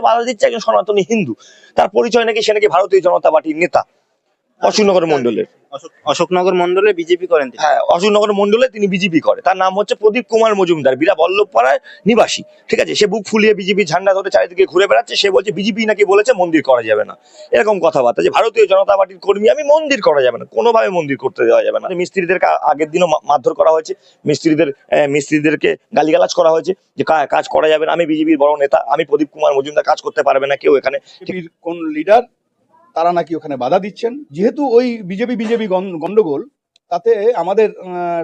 বাধা দিচ্ছে একজন সনাতনী হিন্দু। তার পরিচয় নাকি সে নাকি ভারতীয় জনতা পার্টির নেতা অশোকনগর মন্ডলের। অশোকনগর মন্ডলে বিজেপি করেন তিনি। হ্যাঁ, অশোকনগর মন্ডলে তিনি বিজেপি করে। তার নাম হচ্ছে প্রদীপ কুমার মজুমদার, বীরা বল্লভপাড়ার নিবাসী। ঠিক আছে, সে বুক ফুলিয়ে বিজেপি ঝান্ডা ধরে চারিদিকে ঘুরে বেড়াচ্ছে। সে বলছে বিজেপি নাকি বলেছে মন্দির করা যাবে না, এরকম কথাবার্তা। যে ভারতীয় জনতা পার্টির কর্মী আমি, মন্দির করা যাবে না, কোনোভাবে মন্দির করতে দেওয়া যাবে না। মিস্ত্রিদেরকে আগের দিনও মারধর করা হয়েছে, মিস্ত্রিদেরকে গালিগালাজ করা হয়েছে যে কাজ করা যাবে না। আমি বিজেপির বড় নেতা, আমি প্রদীপ কুমার মজুমদার, কাজ করতে পারবে না কেউ এখানে। কোন লিডার তারা নাকি ওখানে বাধা দিচ্ছেন। যেহেতু ওই বিজেপি গন্ডগোল, তাতে আমাদের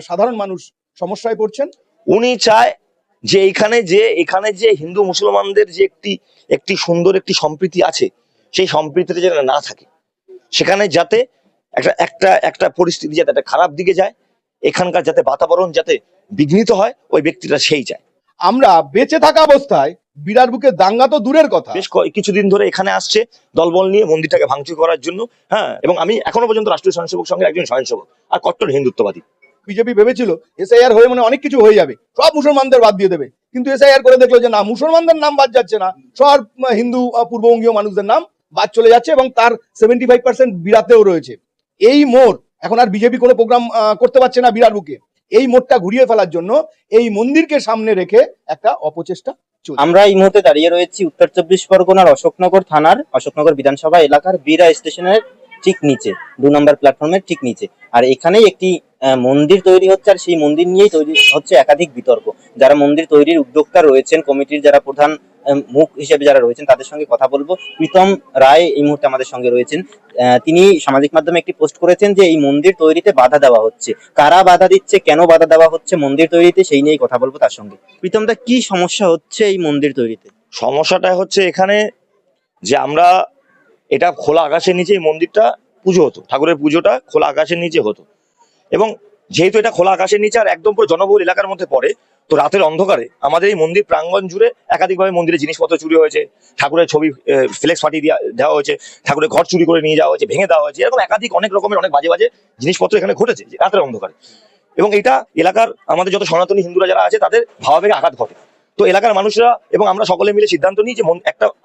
সাধারণ মানুষ সমস্যায় পড়ছেন। উনি চায় যে এখানে যে হিন্দু মুসলমানদের যে একটি সুন্দর একটি সম্প্রীতি আছে, সেই সম্প্রীতিটা যেন না থাকে, সেখানে যাতে একটা পরিস্থিতি যাতে একটা খারাপ দিকে যায়, এখানকার যাতে বাতাবরণ যাতে বিঘ্নিত হয়, ওই ব্যক্তিটা সেই চায়। আমরা বেঁচে থাকা অবস্থায় বিরাট বুকে দাঙ্গা তো দূরের কথা, বেশ কিছুদিন ধরে এখানে আসছে দলবল নিয়ে মন্দিরটাকে ভাঙচুর করার জন্য। হ্যাঁ, এবং আমি এখনো পর্যন্ত রাষ্ট্রীয় স্বয়ংসেবক সংঘের একজন স্বয়ংসেবক আর কট্টর হিন্দুত্ববাদী। বিজেপি ভেবেছিল এসআইআর হয়ে মানে অনেক কিছু হয়ে যাবে, সব মুসলমানদের বাদ দিয়ে দেবে, কিন্তু এসআইআর করে দেখলো যে না, মুসলমানদের নাম বাদ যাচ্ছে না, সব হিন্দু পূর্ববঙ্গীয় মানুষদের নাম বাদ চলে যাচ্ছে, এবং তার 75% বিরাটেও রয়েছে। এই মোড় এখন আর বিজেপি কোনো প্রোগ্রাম করতে পারছে না বিরাট বুকে। এই মোড়টা ঘুরিয়ে ফেলার জন্য এই মন্দিরকে সামনে রেখে একটা অপচেষ্টা চলছে। আমরা এই মুহূর্তে দাঁড়িয়ে রয়েছি উত্তর চব্বিশ পরগনার অশোকনগর থানার অশোকনগর বিধানসভা এলাকার বীরা স্টেশনের ঠিক নিচে, 2 নম্বর প্ল্যাটফর্মের ঠিক নিচে। আর এখানেই একটি মন্দির তৈরি হচ্ছে, আর সেই মন্দির নিয়েই তৈরি হচ্ছে একাধিক বিতর্ক। যারা মন্দির তৈরির উদ্যোক্তা রয়েছেন, কমিটির যারা প্রধান মুখ হিসেবে যারা রয়েছেন, তাদের সঙ্গে কথা বলবো। প্রীতম রায় এই মুহূর্তে আমাদের সঙ্গে রয়েছেন। তিনি সামাজিক মাধ্যমে একটি পোস্ট করেছেন যে এই মন্দির তৈরিতে বাধা দেওয়া হচ্ছে। কারা বাধা দিচ্ছে, কেন বাধা দেওয়া হচ্ছে মন্দির তৈরিতে, সেই নিয়েই কথা বলবো তার সঙ্গে। প্রীতম দা, কি সমস্যা হচ্ছে এই মন্দির তৈরিতে? সমস্যাটা হচ্ছে এখানে যে আমরা এটা খোলা আকাশের নিচে এই মন্দিরটা পুজো হতো, ঠাকুরের পুজোটা খোলা আকাশের নিচে হতো। এবং যেহেতু এটা খোলা আকাশের নিচে আর একদম পুরো জনবহুল এলাকার মধ্যে পড়ে, তো রাতের অন্ধকারে আমাদের এই মন্দির প্রাঙ্গণ জুড়ে একাধিকভাবে মন্দিরের জিনিসপত্র চুরি হয়েছে, ঠাকুরের ছবি ফ্লেক্স ফাটিয়ে দেওয়া হয়েছে, ঠাকুরের ঘর চুরি করে নিয়ে যাওয়া হয়েছে, ভেঙে দেওয়া হয়েছে, এরকম অনেক রকমের অনেক বাজে বাজে জিনিসপত্র এখানে ঘটেছে রাতের অন্ধকারে। এবং এটা এলাকার আমাদের যত সনাতনী হিন্দুরা যারা আছে তাদের ভাবাবেগে আঘাত ঘটে। তো এলাকার মানুষরা এবং আমরা সকলে মিলে সিদ্ধান্ত নিই যে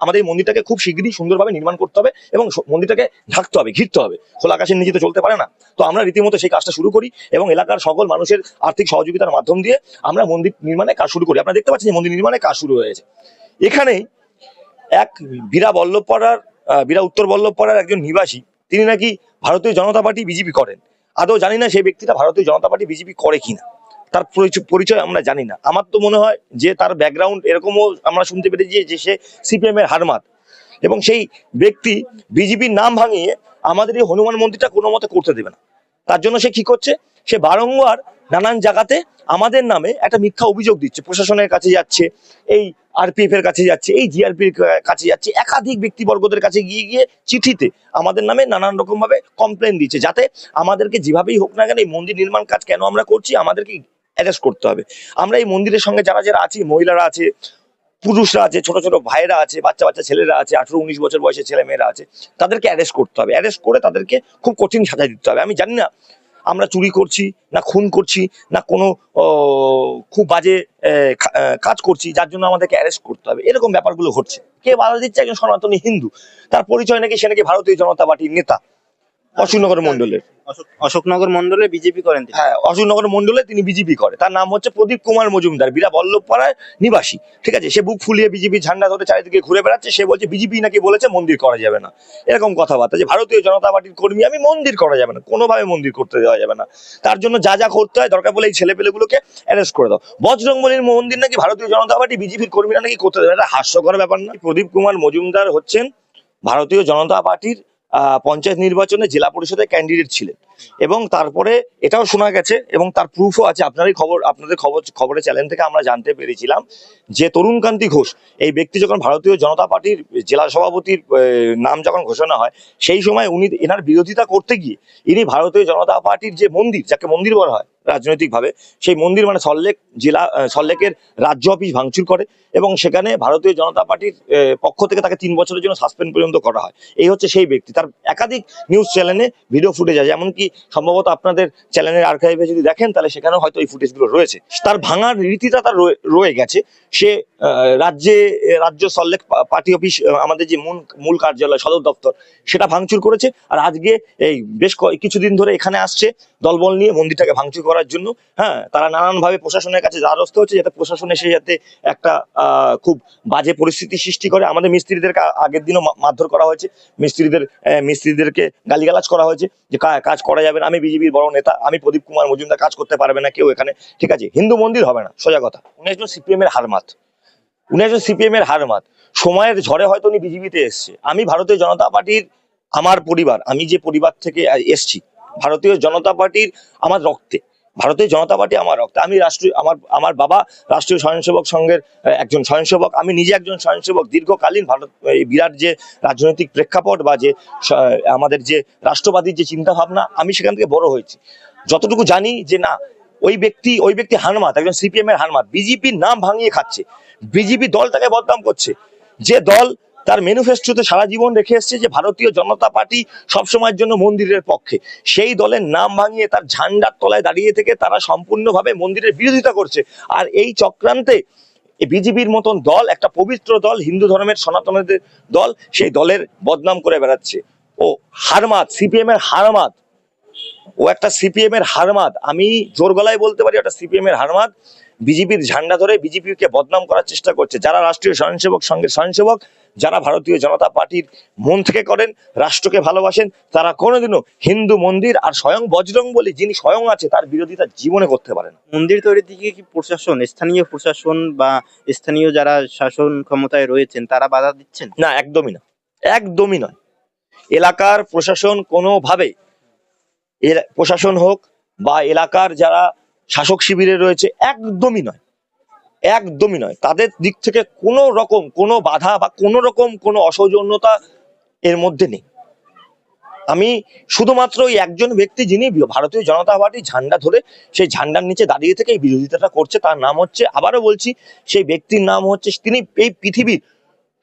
আমাদের এই মন্দিরটাকে খুব শীঘ্রই সুন্দরভাবে নির্মাণ করতে হবে এবং মন্দিরটাকে ঢাকতে হবে, ঘিরতে হবে। খোলা আকাশের নিচে তো চলতে পারে না। তো আমরা রীতিমতো সেই কাজটা শুরু করি এবং এলাকার সকল মানুষের আর্থিক সহযোগিতার মাধ্যম দিয়ে আমরা মন্দির নির্মাণের কাজ শুরু করি। আপনারা দেখতে পাচ্ছেন যে মন্দির নির্মাণের কাজ শুরু হয়েছে। এখানে এক বীরা উত্তর বল্লভপাড়ার একজন নিবাসী, তিনি নাকি ভারতীয় জনতা পার্টি বিজেপি করেন। আদৌ জানি না সেই ব্যক্তিটা ভারতীয় জনতা পার্টি বিজেপি করে কিনা, তার পরিচয় আমরা জানি না। আমার তো মনে হয় যে তার ব্যাকগ্রাউন্ড এরকমও আমরা শুনতে পেরেছি যে সে সিপিএম এর হারমাত, এবং সেই ব্যক্তি বিজেপির নাম ভাঙিয়ে আমাদের এই হনুমান মন্দিরটা কোনো মতে করতে দেবে না। তার জন্য সে কি করছে, সে বারংবার নানান জায়গাতে আমাদের নামে একটা মিথ্যা অভিযোগ দিচ্ছে, প্রশাসনের কাছে যাচ্ছে, এই আরপিএফ এর কাছে যাচ্ছে, এই জিআরপির কাছে যাচ্ছে, একাধিক ব্যক্তিবর্গদের কাছে গিয়ে গিয়ে চিঠিতে আমাদের নামে নানান রকম ভাবে কমপ্লেন দিচ্ছে, যাতে আমাদেরকে যেভাবেই হোক না কেন এই মন্দির নির্মাণ কাজ কেন আমরা করছি আমাদেরকে অ্যারেস্ট করতে হবে। আমরা এই মন্দিরের সঙ্গে যারা যারা আছি, মহিলারা আছে, পুরুষরা আছে, ছোট ছোট ভাইরা আছে, বাচ্চা বাচ্চা ছেলেরা আছে, 18-19 বছর বয়সের ছেলে মেয়েরা আছে, তাদেরকে অ্যারেস্ট করতে হবে। অ্যারেস্ট করে তাদেরকে খুব কঠিন সাজা দিতে হবে। আমি জানি না আমরা চুরি করছি না খুন করছি না কোনো খুব বাজে কাজ করছি যার জন্য আমাদেরকে অ্যারেস্ট করতে হবে, এরকম ব্যাপারগুলো ঘটছে। কে বাধা দিচ্ছে একজন সনাতনী হিন্দু, তার পরিচয় নাকি সে নাকি ভারতীয় জনতা পার্টির নেতা অশোকনগর মন্ডলের। অশোকনগর মন্ডলে বিজেপি করেন তিনি। হ্যাঁ, অশোকনগর মন্ডলে তিনি বিজেপি করে। তার নাম হচ্ছে প্রদীপ কুমার মজুমদার, বীরা বল্লভপাড়ার নিবাসী। ঠিক আছে, সে বুক ফুলিয়ে বিজেপি ঝান্ডা ধরে চারিদিকে ঘুরে বেড়াচ্ছে। সে বলছে বিজেপি নাকি বলেছে মন্দির করা যাবে না, এরকম কথাবার্তা। যে ভারতীয় জনতা পার্টির কর্মী আমি, মন্দির করা যাবে না, কোনোভাবে মন্দির করতে দেওয়া যাবে না। তার জন্য যা যা করতে হয় দরকার বলে এই ছেলেপেলেগুলোকে অ্যারেস্ট করে দাও। বজরংবলীর মন্দির নাকি ভারতীয় জনতা পার্টি বিজেপির কর্মীরা নাকি করতে দেবে, এটা হাস্যকর ব্যাপার না? প্রদীপ কুমার মজুমদার হচ্ছেন ভারতীয় জনতা পার্টির পঞ্চায়েত নির্বাচনে জেলা পরিষদের ক্যান্ডিডেট ছিলেন, এবং তারপরে এটাও শোনা গেছে এবং তার প্রুফও আছে। আপনাদের খবরের চ্যানেল থেকে আমরা জানতে পেরেছিলাম যে তরুণকান্তি ঘোষ এই ব্যক্তি যখন ভারতীয় জনতা পার্টির জেলা সভাপতির নাম যখন ঘোষণা হয়, সেই সময় উনি এনার বিরোধিতা করতে গিয়ে ইনি ভারতীয় জনতা পার্টির যে মন্দির, যাকে মন্দির বলা হয়, রাজনৈতিকভাবে সেই মন্দির মানে সল্টলেক জেলা সল্টলেকের রাজ্য অফিস ভাঙচুর করে এবং সেখানে ভারতীয় জনতা পার্টির পক্ষ থেকে তাকে 3 বছরের জন্য সাসপেন্ড পর্যন্ত করা হয়। এই হচ্ছে সেই ব্যক্তি। তার একাধিক নিউজ চ্যানেলে ভিডিও ফুটেজ আছে, এমনকি সম্ভবত আপনাদের চ্যানেলের আর্কাইভে যদি দেখেন তাহলে সেখানেও হয়তো এই ফুটেজগুলো রয়েছে। তার ভাঙার রীতিটা তার রয়ে গেছে। সে রাজ্য সল্টলেক পার্টি অফিস, আমাদের যে মূল কার্যালয় সদর দপ্তর, সেটা ভাঙচুর করেছে। আর আজকে এই বেশ কিছুদিন ধরে এখানে আসছে দলবল নিয়ে মন্দিরটাকে ভাঙচুর করার জন্য। হ্যাঁ, তারা নানানভাবে প্রশাসনের কাছে দ্বারস্থ হচ্ছে যাতে প্রশাসন এসে যাতে একটা খুব বাজে পরিস্থিতি সৃষ্টি করে। আমাদের মিস্ত্রিদেরকে আগের দিনও মারধর করা হয়েছে, মিস্ত্রিদেরকে গালিগালাজ করা হয়েছে যে কাজ করা যাবে না। আমি বিজেপির বড় নেতা, আমি প্রদীপ কুমার মজুমদার, কাজ করতে পারবে না কেউ এখানে, ঠিক আছে? হিন্দু মন্দির হবে না, সোজা কথা। উনি একজন সিপিএম এর হারমাত, সময়ের ঝড়ে হয়তো উনি বিজেপিতে এসছে। আমি ভারতীয় জনতা পার্টির, আমার পরিবার, আমি যে পরিবার থেকে এসছি, ভারতীয় জনতা পার্টির আমার রক্তে, ভারতীয় জনতা পার্টি আমার রক্তে। আমি আমার বাবা রাষ্ট্রীয় স্বয়ংসেবক সংঘের একজন স্বয়ংসেবক, আমি নিজে একজন স্বয়ংসেবক। দীর্ঘকালীন ভারত এই বিরাট যে রাজনৈতিক প্রেক্ষাপট বা যে আমাদের যে রাষ্ট্রবাদীর যে চিন্তা ভাবনা, আমি সেখান থেকে বড় হয়েছি। যতটুকু জানি যে না, ওই ব্যক্তি হারমাত, একজন সিপিএম এর হারমাত, বিজেপির নাম ভাঙিয়ে খাচ্ছে, বিজেপি দলটাকে বদনাম করছে। যে দল তার ম্যানিফেস্টোতে সারা জীবন রেখে এসছে যে ভারতীয় জনতা পার্টি সবসময়ের জন্য মন্দিরের পক্ষে, সেই দলের নাম ভাঙিয়ে তার ঝান্ডার তলায় দাঁড়িয়ে থেকে তারা সম্পূর্ণভাবে মন্দিরের বিরোধিতা করছে। আর এই চক্রান্তে বিজেপির মতন দল, একটা পবিত্র দল, হিন্দু ধর্মের সনাতনীদের দল, সেই দলের বদনাম করে বেড়াচ্ছে। ও হারমাত, সিপিএম এর হারমাত, ও একটা সিপিএম এর হারমাত। আমি জোর গলায় বলতে পারি ওটা সিপিএম এর হারমাত। বিজেপির ঝান্ডা ধরে বিজেপিকে বদনাম করার চেষ্টা করছে। যারা রাষ্ট্রীয় স্বয়ংসেবক সংঘের স্বয়ংসেবক, যারা ভারতীয় জনতা পার্টির মন থেকে করেন, রাষ্ট্রকে ভালোবাসেন, তারা কোনোদিনও হিন্দু মন্দির আর স্বয়ং বজরংবলী যিনি স্বয়ং আছে তার বিরোধিতা জীবনে করতে পারে না। মন্দির তৈরির দিকে কি প্রশাসন, স্থানীয় প্রশাসন বা স্থানীয় যারা শাসন ক্ষমতায় রয়েছেন তারা বাধা দিচ্ছেন? না, একদমই না, একদমই নয়। এলাকার প্রশাসন কোনোভাবে, প্রশাসন হোক বা এলাকার যারা শাসক শিবিরে রয়েছে, একদমই নয়, একদমই নয়। তাদের দিক থেকে কোনো রকম কোনো বাধা বা কোনো রকম কোনো অসৌজন্যতা এর মধ্যে নেই। আমি শুধুমাত্র ওই একজন ব্যক্তি যিনি ভারতীয় জনতা পার্টি ঝান্ডা ধরে সেই ঝান্ডার নিচে দাঁড়িয়ে থেকে এই বিরোধিতাটা করছে, তার নাম হচ্ছে, আবারও বলছি, সেই ব্যক্তির নাম হচ্ছে, তিনি এই পৃথিবীর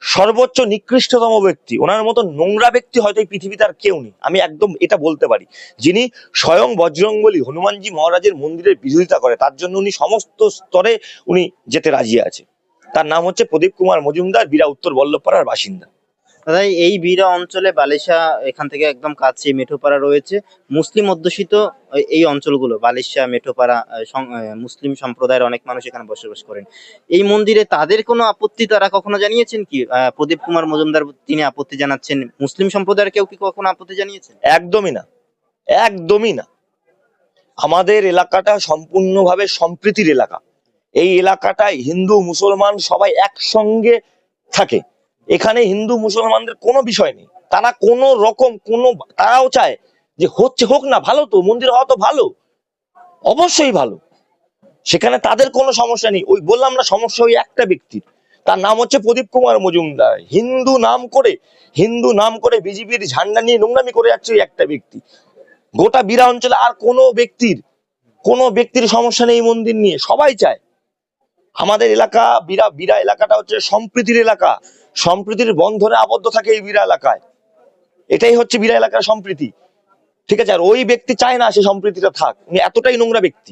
সর্বোচ্চ নিকৃষ্টতম ব্যক্তি। ওনার মতো নোংরা ব্যক্তি হয়তো এই পৃথিবীতে আর কেউ নেই, আমি একদম এটা বলতে পারি। যিনি স্বয়ং বজরংবলী হনুমানজি মহারাজের মন্দিরের বিরোধিতা করে, তার জন্য উনি সমস্ত স্তরে উনি যেতে রাজি আছে। তার নাম হচ্ছে প্রদীপ কুমার মজুমদার, বীরা উত্তর বল্লভপাড়ার বাসিন্দা। দাদা, এই বীরা অঞ্চলে বালিশা এখান থেকে একদম কাছে মেঠোপাড়া রয়েছে, মুসলিম অধ্যুষিত এই অঞ্চলগুলো, বালিশা, মেঠোপাড়া, মুসলিম সম্প্রদায়ের অনেক মানুষ এখানে বসবাস করেন। এই মন্দিরে তাদের কোনো আপত্তি তারা কখনো জানিয়েছেন কি? প্রদীপ কুমার মজুমদার তিনি আপত্তি জানাচ্ছেন, মুসলিম সম্প্রদায়ের কেউ কি কখনো আপত্তি জানিয়েছেন? একদমই না, একদমই না। আমাদের এলাকাটা সম্পূর্ণভাবে সম্প্রীতির এলাকা। এই এলাকাটায় হিন্দু মুসলমান সবাই একসঙ্গে থাকে। এখানে হিন্দু মুসলমানদের কোনো বিষয় নেই। তারা কোনো রকম তারাও চায় যে হোক না, ভালো তো, মন্দির হওয়া তো ভালো, অবশ্যই ভালো, সেখানে তাদের কোনো সমস্যা নেই। ওই বললাম না, সমস্যা ওই একটা ব্যক্তির, তার নাম হচ্ছে প্রদীপ কুমার মজুমদার। হিন্দু নাম করে বিজেপির ঝান্ডা নিয়ে নোংরামি করে যাচ্ছে ওই একটা ব্যক্তি। গোটা বীরা অঞ্চলে আর কোনো ব্যক্তির সমস্যা নেই মন্দির নিয়ে, সবাই চায়। আমাদের এলাকা বীরা এলাকাটা হচ্ছে সম্প্রীতির এলাকা, সম্প্রীতির বন্ধনে আবদ্ধ থাকে এই বীরা এলাকায়। এটাই হচ্ছে বীরা এলাকার সম্প্রীতি, ঠিক আছে? আর ওই ব্যক্তি চায় না সে সম্প্রীতিটা থাক, উনি এতটাই নোংরা ব্যক্তি।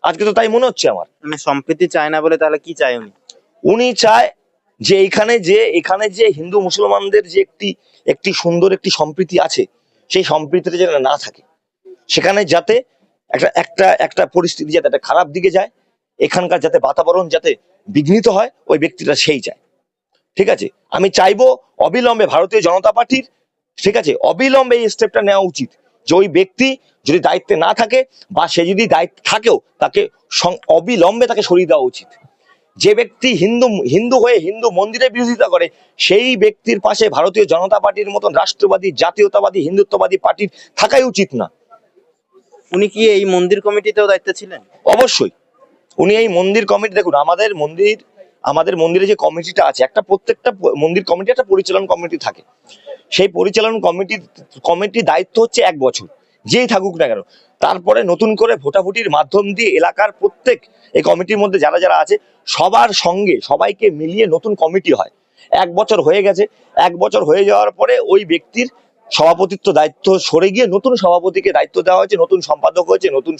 আজকে তো তাই মনে হচ্ছে আমার। মানে সম্প্রীতি চায় না বলে তাহলে কি চায় উনি? উনি চায় যে এখানে যে হিন্দু মুসলমানদের যে একটি সুন্দর একটি সম্প্রীতি আছে, সেই সম্প্রীতিটা যেন না থাকে, সেখানে যাতে একটা পরিস্থিতি যাতে একটা খারাপ দিকে যায়, এখানকার যাতে বাতাবরণ যাতে বিঘ্নিত হয়, ওই ব্যক্তিটা সেই চায়, ঠিক আছে? আমি চাইবো অবিলম্বে ভারতীয় জনতা পার্টির, ঠিক আছে, অবিলম্বে এই স্টেপটা নেওয়া উচিত যে ওই ব্যক্তি যদি দায়িত্বে না থাকে বা সে যদি দায়িত্ব থাকেও, তাকে অবিলম্বে তাকে সরিয়ে দেওয়া উচিত। যে ব্যক্তি হিন্দু হয়ে হিন্দু মন্দিরের বিরোধিতা করে, সেই ব্যক্তির পাশে ভারতীয় জনতা পার্টির মতন রাষ্ট্রবাদী, জাতীয়তাবাদী, হিন্দুত্ববাদী পার্টির থাকাই উচিত না। উনি কি এই মন্দির কমিটিতেও দায়িত্ব ছিলেন? অবশ্যই উনি এই মন্দির কমিটি, দেখুন আমাদের মন্দিরে যে কমিটিটা আছে, প্রত্যেকটা মন্দির কমিটি একটা পরিচালন কমিটি থাকে। সেই পরিচালন কমিটির দায়িত্ব হচ্ছে 1 বছর। যেই থাকুক না কেন, তারপরে নতুন করে ভোটাভুটির মাধ্যম দিয়ে এলাকার প্রত্যেক এই কমিটির মধ্যে যারা যারা আছে সবার সঙ্গে সবাইকে মিলিয়ে নতুন কমিটি হয়। 1 বছর হয়ে গেছে, 1 বছর হয়ে যাওয়ার পরে ওই ব্যক্তির সভাপতিত্ব দায়িত্ব সরে গিয়ে নতুন সভাপতিকে দায়িত্ব দেওয়া হয়েছে, নতুন সম্পাদক হয়েছে, নতুন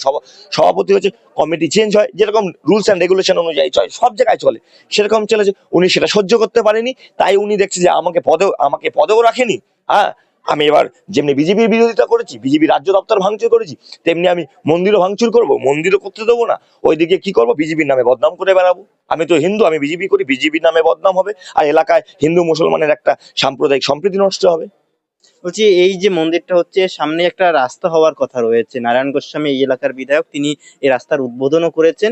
সভাপতি হয়েছে, কমিটি চেঞ্জ হয়, যেরকম রুলস অ্যান্ড রেগুলেশন অনুযায়ী চলে, সব জায়গায় চলে সেরকম চলেছে। উনি সেটা সহ্য করতে পারেনি, তাই উনি দেখছে যে আমাকে পদেও রাখেনি। হ্যাঁ, আমি এবার যেমনি বিজেপির বিরোধিতা করেছি, বিজেপি রাজ্য দপ্তর ভাঙচুর করেছি, তেমনি আমি মন্দিরও ভাঙচুর করব, মন্দিরও করতে দেবো না। ওইদিকে কি করবো, বিজেপির নামে বদনাম করে বেড়াবো। আমি তো হিন্দু, আমি বিজেপি করি, বিজেপির নামে বদনাম হবে, আর এলাকায় হিন্দু মুসলমানের একটা সাম্প্রদায়িক সম্প্রীতি নষ্ট হবে। বলছি, এই যে মন্দিরটা হচ্ছে, সামনে একটা রাস্তা হওয়ার কথা রয়েছে, নারায়ণ গোস্বামী এই এলাকার বিধায়ক, তিনি এই রাস্তার উদ্বোধনও করেছেন।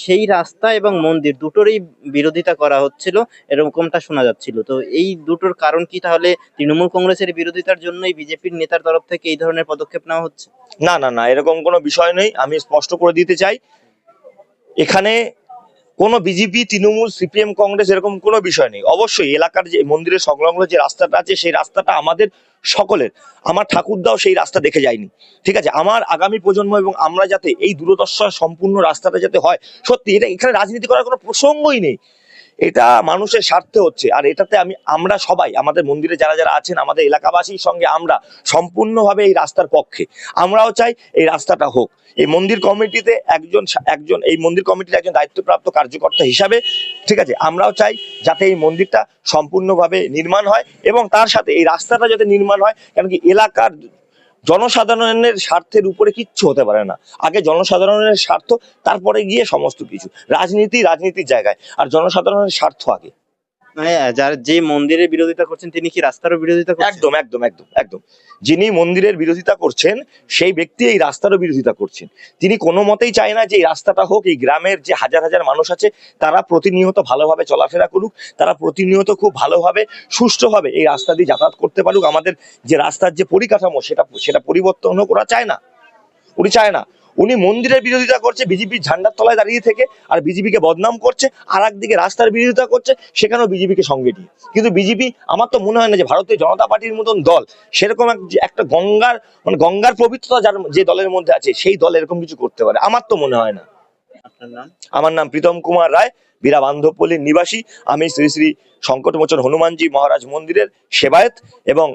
সেই রাস্তা এবং মন্দির দুটোরই বিরোধিতা করা হচ্ছিল, এরকমটা শোনা যাচ্ছিল। তো এই দুটোর কারণ কি? তাহলে তৃণমূল কংগ্রেসের বিরোধিতার জন্যই বিজেপির নেতার তরফ থেকে এই ধরনের পদক্ষেপ নেওয়া হচ্ছে? না না না, এরকম কোনো বিষয় নেই। আমি স্পষ্ট করে দিতে চাই, এখানে কোনো বিজেপি, তৃণমূল, সিপিএম, কংগ্রেস এরকম কোনো বিষয় নেই। অবশ্যই এলাকার যে মন্দিরের সংলগ্ন যে রাস্তাটা আছে, সেই রাস্তাটা আমাদের সকলের। আমার ঠাকুরদাও সেই রাস্তা দেখে যায়নি, ঠিক আছে? আমার আগামী প্রজন্ম এবং আমরা যাতে এই দূরদর্শা সম্পূর্ণ রাস্তাটা যাতে হয়, সত্যি এটা এখানে রাজনীতি করার কোনো প্রসঙ্গই নেই। এটা মানুষের স্বার্থে হচ্ছে, আর এটাতে আমরা সবাই, আমাদের মন্দিরে যারা যারা আছেন, আমাদের এলাকাবাসীর সঙ্গে আমরা সম্পূর্ণভাবে এই রাস্তার পক্ষে। আমরাও চাই এই রাস্তাটা হোক। এই মন্দির কমিটিতে একজন এই মন্দির কমিটির একজন দায়িত্বপ্রাপ্ত কার্যকর্তা হিসাবে, ঠিক আছে, আমরাও চাই যাতে এই মন্দিরটা সম্পূর্ণভাবে নির্মাণ হয়, এবং তার সাথে এই রাস্তাটা যাতে নির্মাণ হয়। কারণ কি, এলাকার জনসাধারণের স্বার্থের উপরে কিচ্ছু হতে পারে না। আগে জনসাধারণের স্বার্থ, তারপরে গিয়ে সমস্ত কিছু। রাজনীতির জায়গায়, আর জনসাধারণের স্বার্থ আগে। মানে যে মন্দিরের বিরোধিতা করছেন, তিনি কি রাস্তারও বিরোধিতা করছেন? একদম একদম একদম একদম। যিনি মন্দিরের বিরোধিতা করছেন, সেই ব্যক্তি এই রাস্তারও বিরোধিতা করছেন। তিনি কোনো মতেই চায় না যে এই রাস্তাটা হোক। এই গ্রামের যে হাজার হাজার মানুষ আছে, তারা প্রতিনিয়ত ভালোভাবে চলাফেরা করুক, তারা প্রতিনিয়ত খুব ভালোভাবে সুষ্ঠুভাবে এই রাস্তা দিয়ে যাতায়াত করতে পারুক। আমাদের যে রাস্তার যে পরিকাঠামো, সেটা পরিবর্তনও করা চায় না, উনি চায় না। উনি মন্দিরের বিরোধিতা করছে বিজেপির ঝান্ডার তলায় দাঁড়িয়ে থেকে, আর বিজেপিকে বদনাম করছে। আর একদিকে রাস্তার বিরোধিতা করছে, সেখানেও বিজেপিকে সঙ্গে নিয়ে। কিন্তু বিজেপি, আমার তো মনে হয় না যে ভারতীয় জনতা পার্টির মতন দল, সেরকম একটা গঙ্গার পবিত্রতা যে দলের মধ্যে আছে, সেই দল এরকম কিছু করতে পারে, আমার তো মনে হয় না। আপনার নাম? আমার নাম প্রীতম কুমার রায়, বীরা বান্ধবপল্লীর নিবাসী। আমি শ্রী শ্রী সংকটমোচন হনুমানজি মহারাজ মন্দিরের সেবায়েত এবং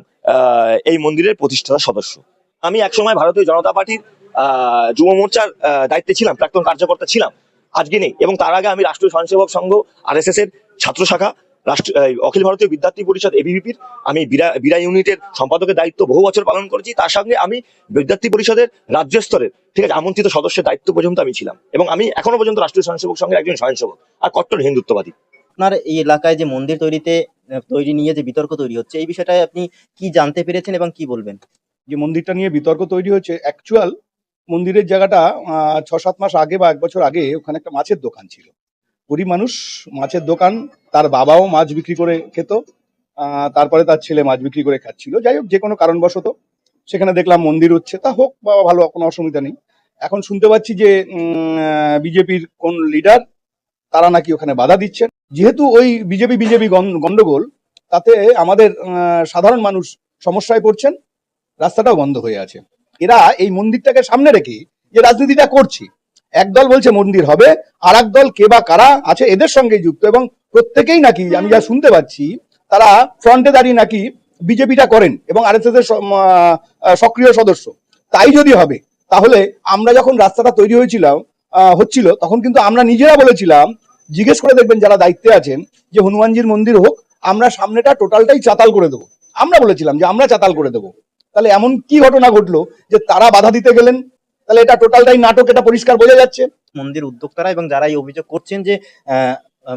এই মন্দিরের প্রতিষ্ঠাতা সদস্য। আমি একসময় ভারতীয় জনতা পার্টির যুব মোর্চার দায়িত্বে ছিলাম, প্রাক্তন কার্যকর্তা ছিলাম, আজকে নেই। এবং তার আগে আমি রাষ্ট্রীয় স্বয়ংসেবক সংঘ RSS এর ছাত্র শাখা, অখিল ভারতীয় বিদ্যার্থী পরিষদ ABVP-র আমি বীরা ইউনিটের সম্পাদকের দায়িত্ব বহু বছর পালন করেছি। তার সঙ্গে আমি বিদ্যার্থী পরিষদের রাজ্য স্তরের, ঠিক আছে, আমন্ত্রিত সদস্যের দায়িত্ব পর্যন্ত আমি ছিলাম। এবং আমি এখনো পর্যন্ত রাষ্ট্রীয় স্বয়ংসেবক সংঘের একজন স্বয়ংসেবক, আর কট্টর হিন্দুত্ববাদী। আপনার এই এলাকায় যে মন্দির তৈরি নিয়ে যে বিতর্ক তৈরি হচ্ছে, এই বিষয়টায় আপনি কি জানতে পেরেছেন এবং কি বলবেন? যে মন্দিরটা নিয়ে বিতর্ক তৈরি হচ্ছে, অ্যাকচুয়াল মন্দিরের জায়গাটা 6-7 মাস আগে বা 1 বছর আগে ওখানে একটা মাছের দোকান ছিল। গরিব মানুষ, মাছের দোকান, তার বাবাও মাছ বিক্রি করে খেত, তারপরে তার ছেলে মাছ বিক্রি করে খাচ্ছিল। যাই হোক, যে কোনো কারণবশত সেখানে দেখলাম মন্দির হচ্ছে, তা হোক, বাবা ভালো, কোনো অসুবিধা নেই। এখন শুনতে পাচ্ছি যে বিজেপির কোন লিডার, তারা নাকি ওখানে বাধা দিচ্ছেন। যেহেতু ওই বিজেপি গন্ডগোল, তাতে আমাদের সাধারণ মানুষ সমস্যায় পড়ছেন, রাস্তাটাও বন্ধ হয়ে আছে। এরা এই মন্দিরটাকে সামনে রেখে যে রাজনীতিটা করছে, একদল বলছে মন্দির হবে, আর এক দল কে বা কারা আছে এদের সঙ্গে যুক্ত, এবং প্রত্যেকেই নাকি, আমি যা শুনতে পাচ্ছি, তারা ফ্রন্টে দাঁড়িয়ে নাকি বিজেপিটা করেন এবং RSS এর সক্রিয় সদস্য। তাই যদি হবে, তাহলে আমরা যখন রাস্তাটা তৈরি হচ্ছিল, তখন কিন্তু আমরা নিজেরা বলেছিলাম, জিজ্ঞেস করে দেখবেন যারা দায়িত্বে আছেন, যে হনুমানজির মন্দির হোক, আমরা সামনেটা টোটালটাই চাতাল করে দেবো। আমরা বলেছিলাম যে আমরা চাতাল করে দেবো। তাহলে এমন কি ঘটনা ঘটলো যে তারা বাধা দিতে গেলেন? তাহলে এটা টোটালটাই নাটক, এটা পরিষ্কার বোঝা যাচ্ছে। মন্দির উদ্যোক্তারা এবং যারা এই অভিযোগ করছেন যে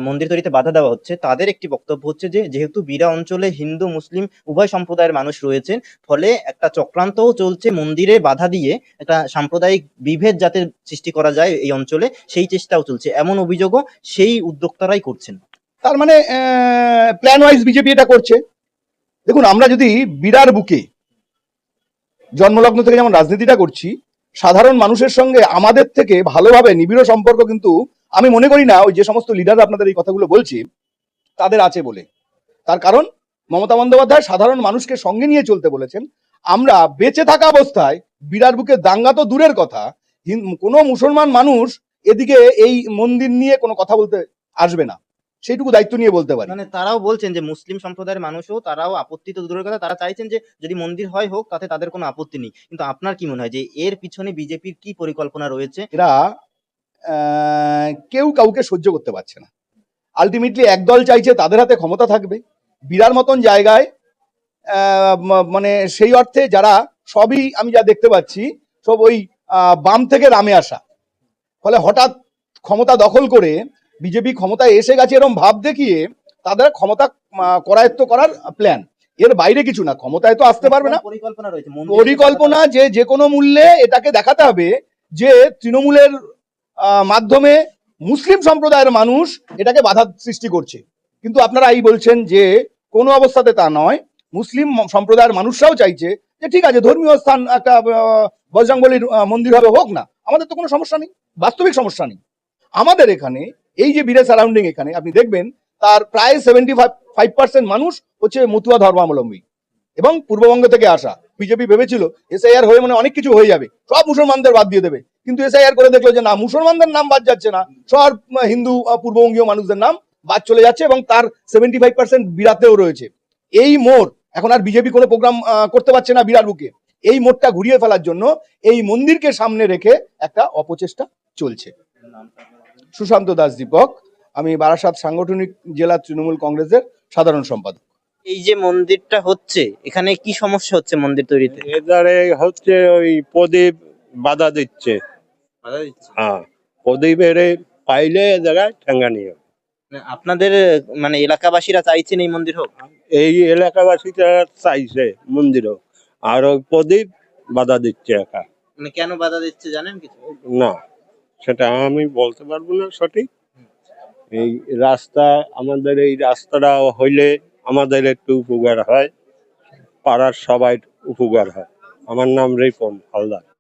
মন্দির তৈরিতে বাধা দেওয়া হচ্ছে, তাদের একটি বক্তব্য হচ্ছে যে যেহেতু বীরা অঞ্চলে হিন্দু মুসলিম উভয় সম্প্রদায়ের মানুষ রয়েছেন, ফলে একটা চক্রান্তও চলছে মন্দিরে বাধা দিয়ে একটা সাম্প্রদায়িক বিভেদ যাতে সৃষ্টি করা যায় এই অঞ্চলে, সেই চেষ্টাও চলছে, এমন অভিযোগও সেই উদ্যোক্তারাই করছেন। তার মানে প্ল্যান ওয়াইজ বিজেপি এটা করছে। দেখুন, আমরা যদি বীরার বুকে জন্মলগ্ন থেকে যেমন রাজনীতিটা করছি, সাধারণ মানুষের সঙ্গে আমাদের থেকে ভালোভাবে নিবিড় সম্পর্ক কিন্তু আমি মনে করি না ওই যে সমস্ত লিডার আপনাদের এই কথাগুলো বলছি তাদের আছে বলে। তার কারণ মমতা বন্দ্যোপাধ্যায় সাধারণ মানুষকে সঙ্গে নিয়ে চলতে বলেছেন। আমরা বেঁচে থাকা অবস্থায় বিরাট বুকে দাঙ্গা তো দূরের কথা, কোনো মুসলমান মানুষ এদিকে এই মন্দির নিয়ে কোনো কথা বলতে আসবে না, সেইটুকু দায়িত্ব নিয়ে বলতে পারি। মানে তারাও বলছেন যে মুসলিম সম্প্রদায়ের মানুষও তারাও আপত্তি তো দূরের কথা, তারা চাইছেন যে যদি মন্দির হয় হোক, তাতে তাদের কোনো আপত্তি নেই। কিন্তু আপনার কি মনে হয় যে এর পিছনে বিজেপির কি পরিকল্পনা রয়েছে? এরা কেউ কাউকে সহ্য করতে পারছে না। আলটিমেটলি একদল চাইছে তাদের হাতে ক্ষমতা থাকবে বিরার মতন জায়গায়। মানে সেই অর্থে যারা সবই আমি যা দেখতে পাচ্ছি সব ওই বাম থেকে রামে আসা, ফলে হঠাৎ ক্ষমতা দখল করে বিজেপি ক্ষমতায় এসে গেছে এরকম ভাব দেখিয়ে তাদের ক্ষমতা করায়ত্ত করার প্ল্যান, এর বাইরে কিছু না। ক্ষমতায় তো আসতে পারবে না, পরিকল্পনা রয়েছে পরিকল্পনা যে কোনো মূল্যে এটাকে দেখাতে হবে যে তৃণমূলের মাধ্যমে মুসলিম সম্প্রদায়ের মানুষ এটাকে বাধা সৃষ্টি করছে। কিন্তু আপনারা এই বলছেন যে কোনো অবস্থাতে তা নয়, মুসলিম সম্প্রদায়ের মানুষরাও চাইছে যে ঠিক আছে ধর্মীয় স্থান একটা বজরংবলীর মন্দির হবে, হোক না, আমাদের তো কোনো সমস্যা নেই, বাস্তবিক সমস্যা নেই। আমাদের এখানে এই যে বীরের সারাউন্ডিং এখানে আপনি দেখবেন তার প্রায় 75% মানুষ হচ্ছে মতুয়া ধর্মাবলম্বী এবং পূর্ববঙ্গ থেকে আসা। বিজেপি ভেবেছিল এসআইআর হয়ে মানে অনেক কিছু হয়ে যাবে, সব মুসলমানদের বাদ দিয়ে দেবে, কিন্তু এসআইআর করে দেখলো যে না, মুসলমানদের নাম বাদ যাচ্ছে না, সব হিন্দু পূর্ববঙ্গীয় মানুষদের নাম বাদ চলে যাচ্ছে এবং তার 75% বিরাতেও রয়েছে। এই মোড় এখন আর বিজেপি কোনো প্রোগ্রাম করতে পারছে না বিরাট বুকে। এই মোড়টা ঘুরিয়ে ফেলার জন্য এই মন্দিরকে সামনে রেখে একটা অপচেষ্টা চলছে। সুশান্ত দাস দীপক, আমি বারাসাত সাংগঠনিক জেলা তৃণমূল কংগ্রেসের সাধারণ সম্পাদক। এই যে মন্দিরটা হচ্ছে, এখানে কি সমস্যা হচ্ছে মন্দির তৈরিতে? এদারে হচ্ছে ওই প্রদীপ বাধা দিচ্ছে। বাধা দিচ্ছে? হ্যাঁ, প্রদীপের পাইলে এ জায়গায় ঠেঙ্গা নিয়ে মানে আপনাদের মানে এলাকাবাসীরা চাইছেন এই মন্দির হোক? এই এলাকাবাসীরা চাইছে মন্দিরও, আর ওই প্রদীপ বাধা দিচ্ছে একা। মানে কেন বাধা দিচ্ছে জানেন কিছু? না, সেটা আমি বলতে পারবো না সঠিক। এই রাস্তা, আমাদের এই রাস্তাটা হইলে আমাদের একটু উপকার হয়, পাড়ার সবাই উপকার হয়। আমার নাম রিপন হালদার।